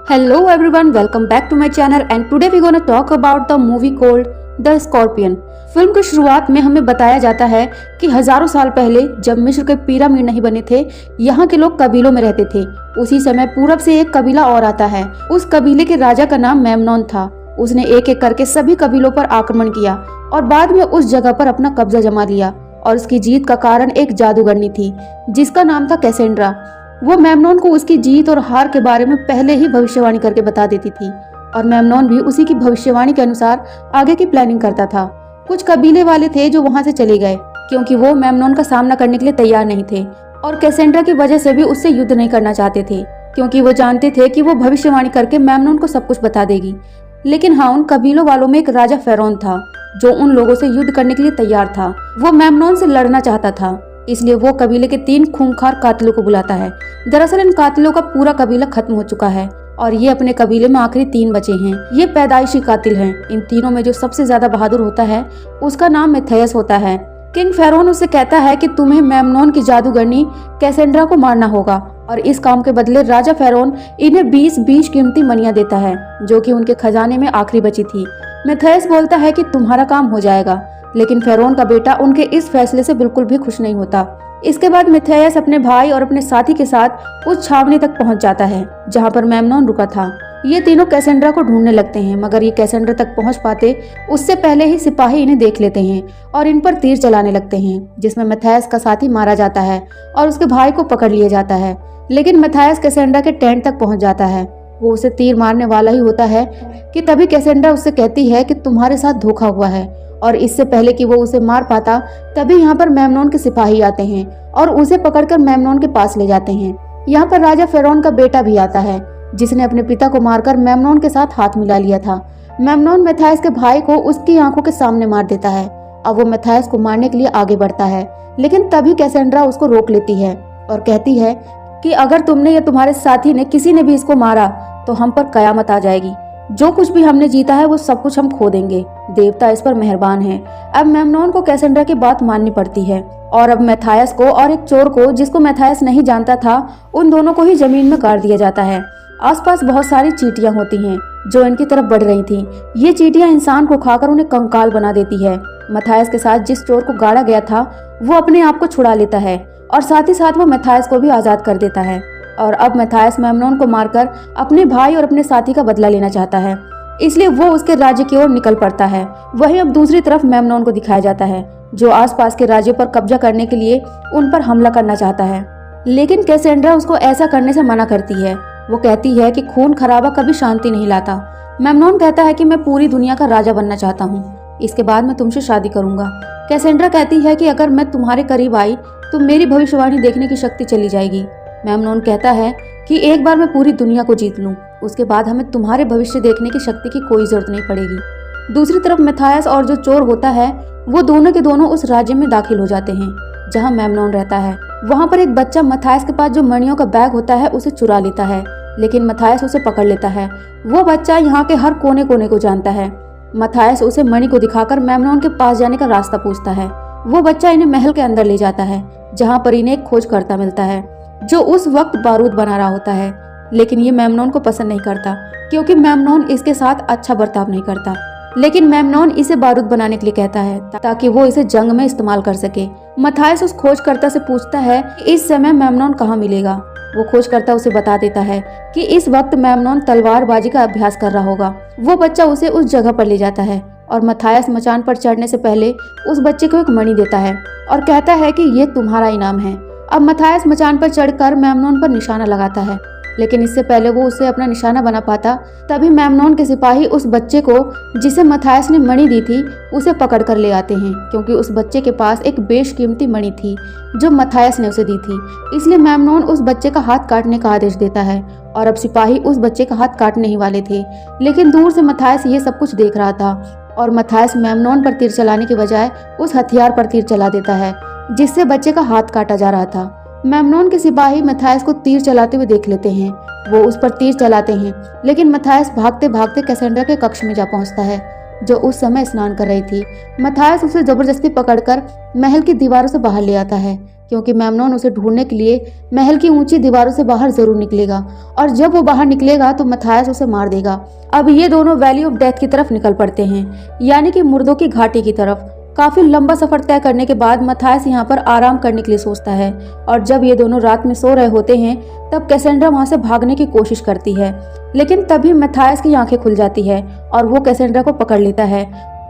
Hello everyone, welcome back to my channel and today we're gonna talk about the movie called The Scorpion। Film की शुरुआत में हमें बताया जाता है कि हजारों साल पहले जब मिस्र के पिरामिड नहीं बने थे, यहाँ के लोग कबीलों में रहते थे। उसी समय पूरब से एक कबीला और आता है। उस कबीले के राजा का नाम मेमनोन था। उसने एक एक करके सभी कबीलों पर आक्रमण किया और बाद में उस जगह पर अपना कब्जा जमा लिया। और उसकी जीत का कारण एक जादूगरनी थी जिसका नाम था कैसेंड्रा। वो मेमनोन को उसकी जीत और हार के बारे में पहले ही भविष्यवाणी करके बता देती थी और मेमनोन भी उसी की भविष्यवाणी के अनुसार आगे की प्लानिंग करता था। कुछ कबीले वाले थे जो वहां से चले गए क्योंकि वो मेमनोन का सामना करने के लिए तैयार नहीं थे और कैसेंड्रा की वजह से भी उससे युद्ध नहीं करना चाहते थे क्योंकि वो जानते थे कि वो भविष्यवाणी करके मेमनोन को सब कुछ बता देगी। लेकिन हाँ, उन कबीलों वालों में एक राजा फेरोन था जो उन लोगों से युद्ध करने के लिए तैयार था। वो मेमनोन से लड़ना चाहता था, इसलिए वो कबीले के 3 खूंखार कातिलों को बुलाता है। दरअसल इन कातिलों का पूरा कबीला खत्म हो चुका है और ये अपने कबीले में आखिरी 3 बचे हैं। ये पैदाइशी कातिल हैं। इन तीनों में जो सबसे ज्यादा बहादुर होता है उसका नाम मिथायस होता है। किंग फेरोन उससे कहता है कि तुम्हें मेमनोन की जादूगरनी कैसेंड्रा को मारना होगा और इस काम के बदले राजा फेरोन इन्हें 20 कीमती मनियां देता है जो कि उनके खजाने में आखिरी बची थी। मिथायस बोलता है कि तुम्हारा काम हो जाएगा, लेकिन फेरोन का बेटा उनके इस फैसले से बिल्कुल भी खुश नहीं होता। इसके बाद मिथायस अपने भाई और अपने साथी के साथ उस छावनी तक पहुंच जाता है जहां पर मेमनोन रुका था। ये तीनों कैसेंड्रा को ढूंढने लगते हैं, मगर ये कैसेंड्रा तक पहुंच पाते उससे पहले ही सिपाही इन्हें देख लेते हैं और इन पर तीर चलाने लगते हैं, जिसमें मिथायस का साथी मारा जाता है और उसके भाई को पकड़ लिया जाता है। लेकिन मिथायस कैसेंड्रा के टेंट तक पहुंच जाता है। वो उसे तीर मारने वाला ही होता है कि तभी कैसेंड्रा उससे कहती है कि तुम्हारे साथ धोखा हुआ है। और इससे पहले कि वो उसे मार पाता तभी यहाँ पर मेमनोन के सिपाही आते हैं और उसे पकड़कर मेमनोन के पास ले जाते हैं। यहाँ पर राजा फेरोन का बेटा भी आता है जिसने अपने पिता को मारकर मेमनोन के साथ हाथ मिला लिया था। मेमनोन मिथायस के भाई को उसकी आंखों के सामने मार देता है। अब वो मिथायस को मारने के लिए आगे बढ़ता है, लेकिन तभी कैसेंड्रा उसको रोक लेती है और कहती है कि अगर तुमने या तुम्हारे साथी ने किसी ने भी इसको मारा तो हम पर कयामत आ जाएगी। जो कुछ भी हमने जीता है वो सब कुछ हम खो देंगे। देवता इस पर मेहरबान है। अब मेमनोन को कैसेंड्रा की बात माननी पड़ती है और अब मिथायस को और एक चोर को, जिसको मिथायस नहीं जानता था, उन दोनों को ही जमीन में गाड़ दिया जाता है। आसपास बहुत सारी चींटियां होती हैं जो इनकी तरफ बढ़ रही थीं। ये चींटियां इंसान को खाकर उन्हें कंकाल बना देती है। मिथायस के साथ जिस चोर को गाड़ा गया था वो अपने आप को छुड़ा लेता है और साथ ही साथ वो मिथायस को भी आजाद कर देता है। और अब मिथायस मेमनोन को मारकर अपने भाई और अपने साथी का बदला लेना चाहता है, इसलिए वो उसके राज्य की ओर निकल पड़ता है। वहीं अब दूसरी तरफ मेमनोन को दिखाया जाता है जो आसपास के राज्यों पर कब्जा करने के लिए उन पर हमला करना चाहता है। लेकिन कैसेंड्रा उसको ऐसा करने से मना करती है। वो कहती है कि खून खराबा कभी शांति नहीं लाता। मेमनोन कहता है कि मैं पूरी दुनिया का राजा बनना चाहता हूँ, इसके बाद मैं तुमसे शादी करूंगा। कैसेंड्रा कहती है कि अगर मैं तुम्हारे करीब आई तो मेरी भविष्यवाणी देखने की शक्ति चली जाएगी। मेमनोन कहता है कि एक बार मैं पूरी दुनिया को जीत लूं, उसके बाद हमें तुम्हारे भविष्य देखने की शक्ति की कोई जरूरत नहीं पड़ेगी। दूसरी तरफ मिथायस और जो चोर होता है वो दोनों के दोनों उस राज्य में दाखिल हो जाते हैं जहां मेमनोन रहता है। वहां पर एक बच्चा मिथायस के पास जो मणियों का बैग होता है उसे चुरा लेता है, लेकिन मिथायस उसे पकड़ लेता है। वो बच्चा यहाँ के हर कोने कोने को जानता है। मिथायस उसे मणि को दिखाकर मेमनोन के पास जाने का रास्ता पूछता है। वो बच्चा इन्हें महल के अंदर ले जाता है जहाँ पर इन्हें एक खोजकर्ता मिलता है जो उस वक्त बारूद बना रहा होता है। लेकिन ये मेमनोन को पसंद नहीं करता क्योंकि मेमनोन इसके साथ अच्छा बर्ताव नहीं करता। लेकिन मेमनोन इसे बारूद बनाने के लिए कहता है ताकि वो इसे जंग में इस्तेमाल कर सके। मिथायस उस खोजकर्ता से पूछता है कि इस समय मेमनोन कहाँ मिलेगा। वो खोजकर्ता उसे बता देता है कि इस वक्त मेमनोन तलवारबाजी का अभ्यास कर रहा होगा। वो बच्चा उसे उस जगह पर ले जाता है और मिथायस मचान पर चढ़ने से पहले उस बच्चे को एक मणि देता है और कहता है कि ये तुम्हारा इनाम है। अब मिथायस मचान पर चढ़कर मेमनोन पर निशाना लगाता है, लेकिन इससे पहले वो उसे अपना निशाना बना पाता तभी मेमनोन के सिपाही उस बच्चे को, जिसे मिथायस ने मणि दी थी, उसे पकड़ कर ले आते हैं क्योंकि उस बच्चे के पास एक बेशकीमती मणि थी जो मिथायस ने उसे दी थी। इसलिए मेमनोन उस बच्चे का हाथ काटने का आदेश देता है और अब सिपाही उस बच्चे का हाथ काटने ही वाले थे, लेकिन दूर से मिथायस ये सब कुछ देख रहा था और मिथायस मेमनोन पर तीर चलाने के बजाय उस हथियार पर तीर चला देता है जिससे बच्चे का हाथ काटा जा रहा था। मेमनोन के सिपाही मिथायस को तीर चलाते हुए देख लेते हैं। वो उस पर तीर चलाते हैं, लेकिन मिथायस भागते भागते कैसेंड्रा के कक्ष में जा पहुंचता है जो उस समय स्नान कर रही थी। मथायस उसे जबरदस्ती पकड़कर महल की दीवारों से बाहर ले आता है, क्योंकि मेमनोन उसे ढूंढने के लिए महल की ऊंची दीवारों से बाहर जरूर निकलेगा, और जब वो बाहर निकलेगा तो मथायस उसे मार देगा। अब ये दोनों वैली ऑफ डेथ की तरफ निकल पड़ते हैं, यानी कि मुर्दों की घाटी की तरफ। काफी लंबा सफर तय करने के बाद मथायस यहाँ पर आराम करने के लिए सोचता है, और जब ये दोनों रात में सो रहे होते हैं तब कैसेंड्रा वहां से भागने की कोशिश करती है, लेकिन तभी मथायस की आंखें खुल जाती है और वो कैसेंड्रा को पकड़ लेता है।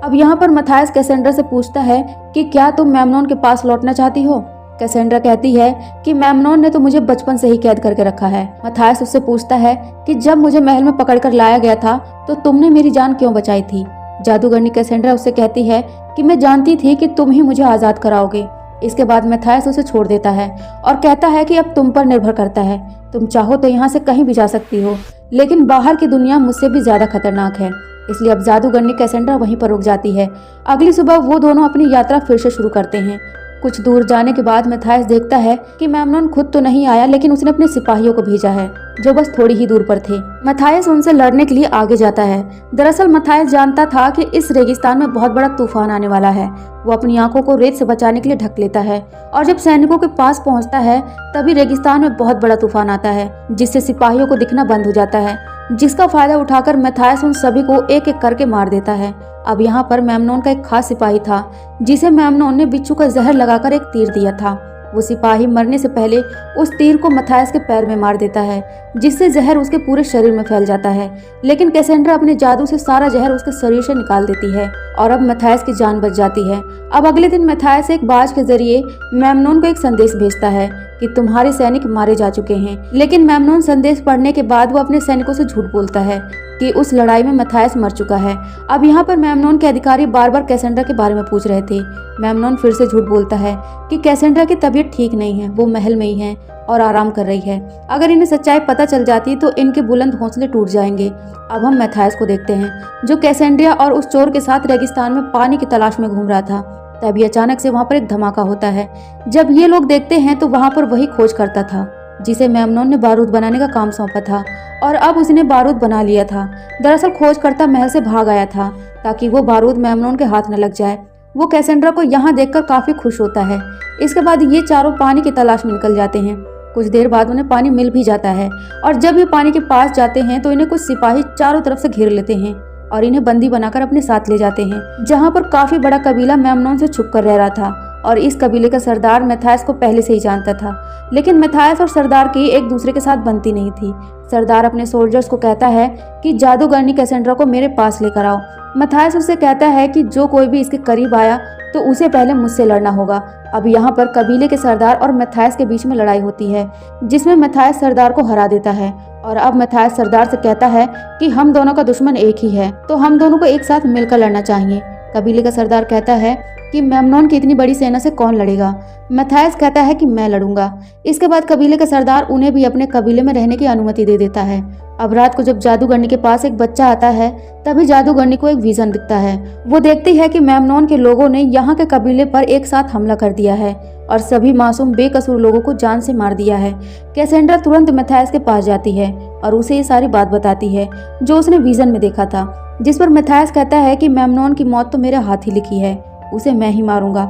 अब यहाँ पर मथायस कैसेंड्रा से पूछता है कि क्या तुम मेमनोन के पास लौटना चाहती हो। कैसेंड्रा कहती है कि मेमनोन ने तो मुझे बचपन से ही कैद करके रखा है। मथायस उससे पूछता है कि जब मुझे महल में पकड़कर लाया गया था तो तुमने मेरी जान क्यों बचाई थी। जादूगरनी कैसेंड्रा उससे कहती है कि मैं जानती थी कि तुम ही मुझे आजाद कराओगे। इसके बाद मथायस उसे छोड़ देता है और कहता है कि अब तुम पर निर्भर करता है, तुम चाहो तो यहाँ से कहीं भी जा सकती हो, लेकिन बाहर की दुनिया मुझसे भी ज्यादा खतरनाक है। इसलिए अब जादूगरनी कैसेंड्रा वहीं पर रुक जाती है। अगली सुबह वो दोनों अपनी यात्रा फिर से शुरू करते हैं। कुछ दूर जाने के बाद मथायस देखता है कि मेमनोन खुद तो नहीं आया, लेकिन उसने अपने सिपाहियों को भेजा है जो बस थोड़ी ही दूर पर थे। मथायस उनसे लड़ने के लिए आगे जाता है। दरअसल मथायस जानता था कि इस रेगिस्तान में बहुत बड़ा तूफान आने वाला है। वो अपनी आंखों को रेत से बचाने के लिए ढक लेता है, और जब सैनिकों के पास पहुंचता है तभी रेगिस्तान में बहुत बड़ा तूफान आता है, जिससे सिपाहियों को दिखना बंद हो जाता है, जिसका फायदा उठाकर मथायस उन सभी को एक एक करके मार देता है। अब यहाँ पर मेमनोन का एक खास सिपाही था, जिसे मेमनोन ने बिच्छू का जहर लगाकर एक तीर दिया था। वो सिपाही मरने से पहले उस तीर को मथायस के पैर में मार देता है, जिससे जहर उसके पूरे शरीर में फैल जाता है। लेकिन कैसेंड्रा अपने जादू से सारा जहर उसके शरीर से निकाल देती है और अब मथायस की जान बच जाती है। अब अगले दिन मथायस एक बाज के जरिए मेमनोन को एक संदेश भेजता है कि तुम्हारे सैनिक मारे जा चुके हैं। लेकिन मेमनोन संदेश पढ़ने के बाद वो अपने सैनिकों से झूठ बोलता है कि उस लड़ाई में मथायस मर चुका है। अब यहाँ पर मेमनोन के अधिकारी बार बार कैसेंड्रा के बारे में पूछ रहे थे। मेमनोन फिर से झूठ बोलता है कि कैसेंड्रा की तबीयत ठीक नहीं है, वो महल में ही है और आराम कर रही है। अगर इन्हें सच्चाई पता चल जाती तो इनके बुलंद हौसले टूट जाएंगे। अब हम मथायस को देखते हैं, जो कैसेंड्रा और उस चोर के साथ रेगिस्तान में पानी की तलाश में घूम रहा था। तभी अचानक से वहाँ पर एक धमाका होता है। जब ये लोग देखते हैं तो वहाँ पर वही खोज करता था जिसे मेमनोन ने बारूद बनाने का काम सौंपा था, और अब उसने बारूद बना लिया था। दरअसल खोजकर्ता महल से भाग आया था ताकि वो बारूद मेमनोन के हाथ न लग जाए। वो कैसेंड्रा को यहाँ देखकर काफी खुश होता है। इसके बाद ये चारों पानी की तलाश में निकल जाते हैं। कुछ देर बाद उन्हें पानी मिल भी जाता है, और जब ये पानी के पास जाते हैं तो इन्हें कुछ सिपाही चारों तरफ से घेर लेते हैं और इन्हें बंदी बनाकर अपने साथ ले जाते हैं, जहाँ पर काफी बड़ा कबीला मेमनोन से छुप कर रह रहा था। और इस कबीले का सरदार मथायस को पहले से ही जानता था, लेकिन मथायस और सरदार की एक दूसरे के साथ बनती नहीं थी। सरदार अपने सोल्जर्स को कहता है कि जादूगरनी कैसेंड्रा को मेरे पास लेकर आओ। मथायस उससे कहता है कि जो कोई भी इसके करीब आया तो उसे पहले मुझसे लड़ना होगा। अब यहाँ पर कबीले के सरदार और मथायस के बीच में लड़ाई होती है, जिसमें मथायस सरदार को हरा देता है। और अब मथायस सरदार से कहता है कि हम दोनों का दुश्मन एक ही है, तो हम दोनों को एक साथ मिलकर लड़ना चाहिए। कबीले का सरदार कहता है कि मेमनोन की इतनी बड़ी सेना से कौन लड़ेगा। मथायस कहता है कि मैं लड़ूंगा। इसके बाद कबीले का सरदार उन्हें भी अपने कबीले में रहने की अनुमति दे देता है। अब रात को जब जादूगरनी के पास एक बच्चा आता है तभी जादूगरनी को एक विजन दिखता है। वो देखती है कि मेमनोन के लोगों ने यहाँ के कबीले पर एक साथ हमला कर दिया है और सभी मासूम बेकसूर लोगों को जान से मार दिया है। कैसेंड्रा तुरंत मथायस के पास जाती है और उसे ये सारी बात बताती है जो उसने विजन में देखा था, जिस पर मथायस कहता है कि मेमनोन की मौत तो मेरे हाथ ही लिखी है, उसे मैं ही मारूंगा।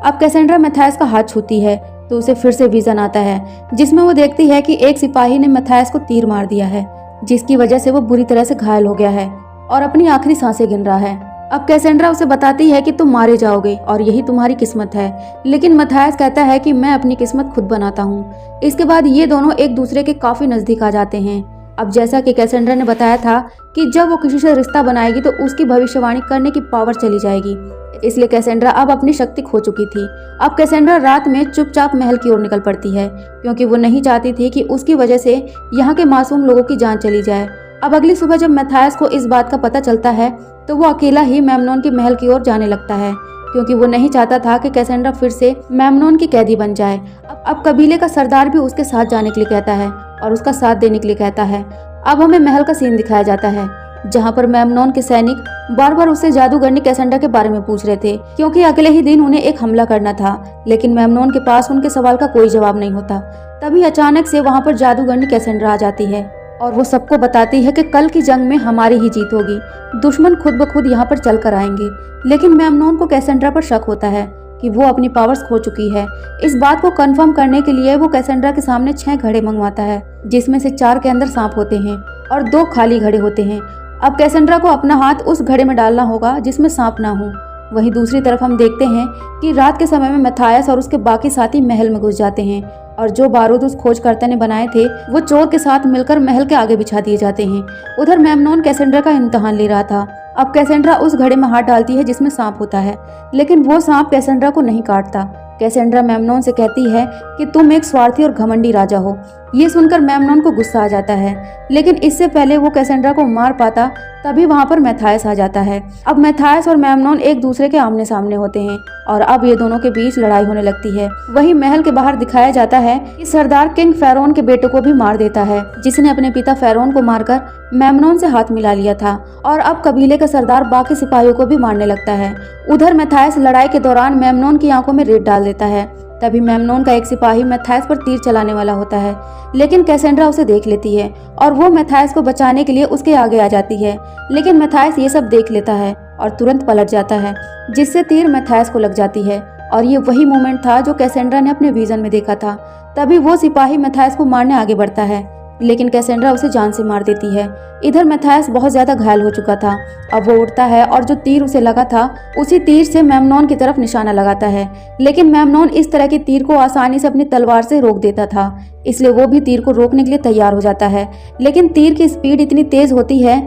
अब कैसेंड्रा मथायस का हाथ छूती है तो उसे फिर से विजन आता है, जिसमें वो देखती है कि एक सिपाही ने मथायस को तीर मार दिया है, जिसकी वजह से वो बुरी तरह से घायल हो गया है और अपनी आखिरी सांसें गिन रहा है। अब कैसेंड्रा उसे बताती है कि तुम मारे जाओगे और यही तुम्हारी किस्मत है, लेकिन मथायस कहता है कि मैं अपनी किस्मत खुद बनाता हूँ। इसके बाद ये दोनों एक दूसरे के काफी नजदीक आ जाते हैं। अब जैसा कि कैसेंड्रा ने बताया था कि जब वो किसी से रिश्ता बनाएगी तो उसकी भविष्यवाणी करने की पावर चली जाएगी, इसलिए कैसेंड्रा अब अपनी शक्ति खो चुकी थी। अब कैसेंड्रा रात में चुपचाप महल की ओर निकल पड़ती है, क्योंकि वो नहीं चाहती थी कि उसकी वजह से यहाँ के मासूम लोगों की जान चली जाए। अब अगली सुबह जब मथायस को इस बात का पता चलता है तो वो अकेला ही मेमनोन के महल की ओर जाने लगता है, क्योंकि वो नहीं चाहता था कि कैसेंड्रा फिर से मेमनोन की कैदी बन जाए। अब कबीले का सरदार भी उसके साथ जाने के लिए कहता है और उसका साथ देने के लिए कहता है। अब हमें महल का सीन दिखाया जाता है, जहाँ पर मेमनोन के सैनिक बार बार उससे जादूगरनी कैसेंड्रा के बारे में पूछ रहे थे, क्योंकि अगले ही दिन उन्हें एक हमला करना था, लेकिन मेमनोन के पास उनके सवाल का कोई जवाब नहीं होता। तभी अचानक से वहाँ पर जादूगरनी कैसेंड्रा आ जाती है और वो सबको बताती है कि कल की जंग में हमारी ही जीत होगी, दुश्मन खुद ब खुद यहाँ पर चल कर आएंगे। लेकिन मेमनोन को कैसेंड्रा पर शक होता है कि वो अपनी पावर्स खो चुकी है। इस बात को कंफर्म करने के लिए वो कैसेंड्रा के सामने 6 घड़े मंगवाता है, जिसमें से 4 के अंदर सांप होते हैं और 2 खाली घड़े होते हैं। अब कैसेंड्रा को अपना हाथ उस घड़े में डालना होगा जिसमें सांप ना हो। वहीं दूसरी तरफ हम देखते हैं कि रात के समय में मैथायस और उसके बाकी साथी महल में घुस जाते हैं और जो बारूद उस खोजकर्ता ने बनाए थे वो चोर के साथ मिलकर महल के आगे बिछा दिए जाते हैं। उधर मेमनोन कैसेंड्रा का इम्तिहान ले रहा था। अब कैसेंड्रा उस घड़े में हाथ डालती है जिसमें सांप होता है, लेकिन वो सांप कैसेंड्रा को नहीं काटता। कैसेंड्रा मेमनोन से कहती है कि तुम एक स्वार्थी और घमंडी राजा हो। ये सुनकर मेमनोन को गुस्सा आ जाता है, लेकिन इससे पहले वो कैसेंड्रा को मार पाता तभी वहां पर मैथायस आ जाता है। अब मैथायस और मेमनोन एक दूसरे के आमने सामने होते हैं और अब ये दोनों के बीच लड़ाई होने लगती है। वहीं महल के बाहर दिखाया जाता है कि सरदार किंग फेरोन के बेटे को भी मार देता है, जिसने अपने पिता फेरोन को मारकर मेमनोन से हाथ मिला लिया था। और अब कबीले का सरदार बाकी सिपाहियों को भी मारने लगता है। उधर मैथायस लड़ाई के दौरान मेमनोन की आंखों में रेत डाल देता है। तभी मेमनोन का एक सिपाही मैथायस पर तीर चलाने वाला होता है, लेकिन कैसेंड्रा उसे देख लेती है और वो मैथायस को बचाने के लिए उसके आगे आ जाती है। लेकिन मैथायस ये सब देख लेता है और तुरंत पलट जाता है, जिससे तीर मैथायस को लग जाती है। और ये वही मोमेंट था जो कैसेंड्रा ने अपने विजन में देखा था। तभी वो सिपाही मैथायस को मारने आगे बढ़ता है, लेकिन कैसेंड्रा उसे जान से मार देती है। इधर मैथायस बहुत ज्यादा घायल हो चुका था। अब वो उठता है और जो तीर उसे लगा था उसी तीर से मेमनोन की तरफ निशाना लगाता है, लेकिन मेमनोन इस तरह के तीर को आसानी से अपनी तलवार से रोक देता था, इसलिए वो भी तीर को रोकने के लिए तैयार हो जाता है। लेकिन तीर की स्पीड इतनी तेज होती है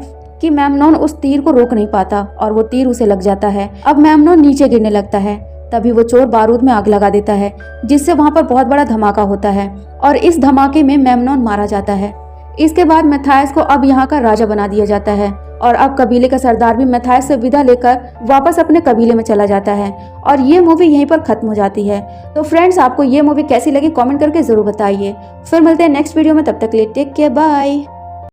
कि मेमनोन उस तीर को रोक नहीं पाता और वो तीर उसे लग जाता है। अब मेमनोन नीचे गिरने लगता है। तभी वो चोर बारूद में आग लगा देता है, जिससे वहां पर बहुत बड़ा धमाका होता है और इस धमाके में मेमनोन मारा जाता है। इसके बाद मैथायस को अब यहाँ का राजा बना दिया जाता है और अब कबीले का सरदार भी मैथायस से विदा लेकर वापस अपने कबीले में चला जाता है और ये मूवी यहीं पर खत्म हो जाती है। तो फ्रेंड्स, आपको ये मूवी कैसी लगी कमेंट करके जरूर बताइए। फिर मिलते हैं नेक्स्ट वीडियो में, तब तक के लिए टेक केयर, बाय।